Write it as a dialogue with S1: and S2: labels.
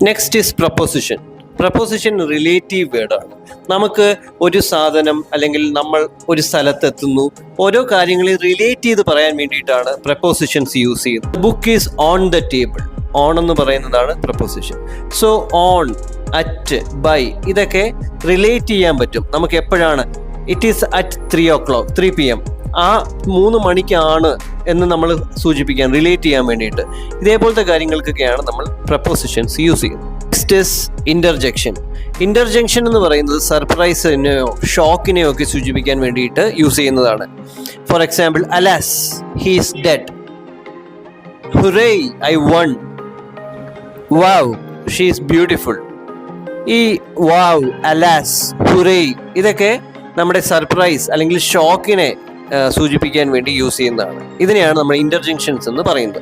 S1: Next is preposition. Preposition relative വേർഡാണ്. നമുക്ക് ഒരു സാധനം അല്ലെങ്കിൽ നമ്മൾ ഒരു സ്ഥലത്തെത്തുന്നു, ഓരോ കാര്യങ്ങളെ റിലേറ്റ് ചെയ്ത് പറയാൻ വേണ്ടിയിട്ടാണ് പ്രപ്പോസിഷൻസ് യൂസ് ചെയ്യുന്നത്. Book is on the table. On എന്ന് പറയുന്നതാണ് preposition. So on, at, by ഇതൊക്കെ റിലേറ്റ് ചെയ്യാൻ പറ്റും നമുക്ക്. എപ്പോഴാണ്? It is at 3 PM. ആ 3 മണിക്കാണ് എന്ന് നമ്മൾ സൂചിപ്പിക്കാൻ, റിലേറ്റ് ചെയ്യാൻ വേണ്ടിയിട്ട്. ഇതേപോലത്തെ കാര്യങ്ങൾക്കൊക്കെയാണ് നമ്മൾ പ്രപ്പോസിഷൻസ് യൂസ് ചെയ്യുന്നത്. Next is interjection. ഇന്റർജെക്ഷൻ എന്ന് പറയുന്നത് സർപ്രൈസിനെയോ ഷോക്കിനെയോ ഒക്കെ സൂചിപ്പിക്കാൻ വേണ്ടിയിട്ട് യൂസ് ചെയ്യുന്നതാണ്. For example, alas he is dead. Hurray I won. Wow she is beautiful. ഈ വാവ്, അലാസ്, ഹുറേ ഇതൊക്കെ നമ്മുടെ സർപ്രൈസ് അല്ലെങ്കിൽ ഷോക്കിനെ സൂചിപ്പിക്കാൻ വേണ്ടി യൂസ് ചെയ്യുന്നതാണ്. ഇതിനെയാണ് നമ്മൾ ഇന്റർജെക്ഷൻസ് എന്ന് പറയുന്നത്.